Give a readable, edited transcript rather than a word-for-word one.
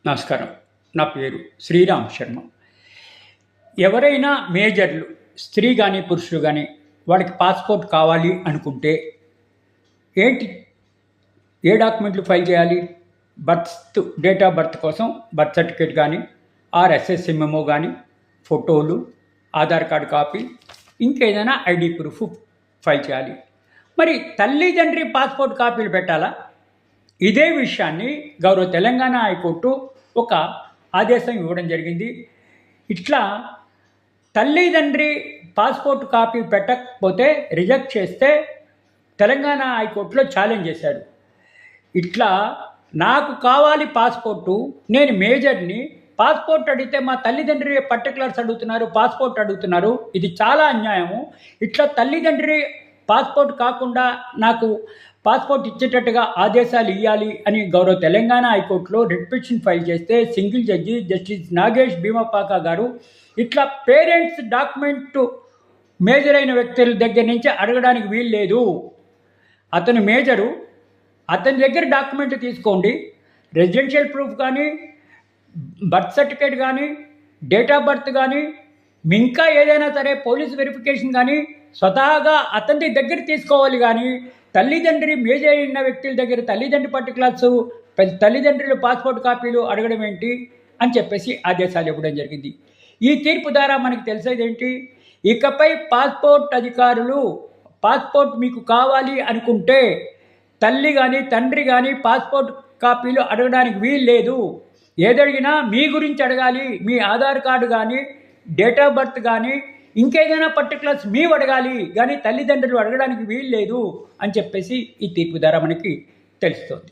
నమస్కారం. నా పేరు శ్రీరామ్ శర్మ. ఎవరైనా మేజర్లు స్త్రీ కానీ పురుషులు కానీ వాళ్ళకి పాస్పోర్ట్ కావాలి అనుకుంటే ఏంటి ఏ డాక్యుమెంట్లు ఫైల్ చేయాలి? డేట్ ఆఫ్ బర్త్ కోసం బర్త్ సర్టిఫికేట్ కానీ ఎస్ఎస్సి మెమో కానీ, ఫోటోలు, ఆధార్ కార్డు కాపీ, ఇంకేదైనా ఐడి ప్రూఫ్ ఫైల్ చేయాలి. మరి తల్లిదండ్రి పాస్పోర్ట్ కాపీలు పెట్టాలా? ఇదే విషయాన్ని గౌరవ తెలంగాణ హైకోర్టు ఒక ఆదేశం ఇవ్వడం జరిగింది. ఇట్లా తల్లిదండ్రి పాస్పోర్ట్ కాపీ పెట్టకపోతే రిజెక్ట్ చేస్తే తెలంగాణ హైకోర్టులో ఛాలెంజ్ చేశాడు. ఇట్లా నాకు కావాలి పాస్పోర్టు, నేను మేజర్ని, పాస్పోర్ట్ అడిగితే మా తల్లిదండ్రి పర్టికులర్స్ అడుగుతున్నారు, పాస్పోర్ట్ అడుగుతున్నారు, ఇది చాలా అన్యాయము. ఇట్లా తల్లిదండ్రి పాస్పోర్ట్ కాకుండా నాకు పాస్పోర్ట్ ఇచ్చేటట్టుగా ఆదేశాలు ఇవ్వాలి అని గౌరవ తెలంగాణ హైకోర్టులో రిట్ పిటిషన్ ఫైల్ చేస్తే single judge justice Nagesh Bhimapaka గారు ఇట్లా పేరెంట్స్ డాక్యుమెంట్ మేజర్ అయిన వ్యక్తుల దగ్గర నుంచి అడగడానికి వీలు లేదు, అతను మేజరు, అతని దగ్గర డాక్యుమెంట్ తీసుకోండి, రెసిడెన్షియల్ ప్రూఫ్ కానీ, బర్త్ సర్టిఫికేట్ కానీ, డేట్ ఆఫ్ బర్త్ కానీ, ఇంకా ఏదైనా సరే పోలీస్ వెరిఫికేషన్ కానీ స్వతహాగా అతని దగ్గర తీసుకోవాలి. కానీ తల్లిదండ్రి మేజర్ అయిన వ్యక్తుల దగ్గర తల్లిదండ్రి పర్టికులర్స్, తల్లిదండ్రుల పాస్పోర్ట్ కాపీలు అడగడం ఏంటి అని చెప్పేసి ఆదేశాలు ఇవ్వడం జరిగింది. ఈ తీర్పు ద్వారా మనకి తెలిసేది ఏంటి? ఇకపై పాస్పోర్ట్ అధికారులు పాస్పోర్ట్ మీకు కావాలి అనుకుంటే తల్లి కానీ తండ్రి కానీ పాస్పోర్ట్ కాపీలు అడగడానికి వీలు లేదు. ఏదడిగినా మీ గురించి అడగాలి, మీ ఆధార్ కార్డు కానీ, డేట్ ఆఫ్ బర్త్ కానీ, ఇంకేదైనా పర్టికులర్స్ మేము అడగాలి, కానీ తల్లిదండ్రులు అడగడానికి వీలు లేదు అని చెప్పేసి ఈ తీర్పు ద్వారా మనకి తెలుస్తుంది.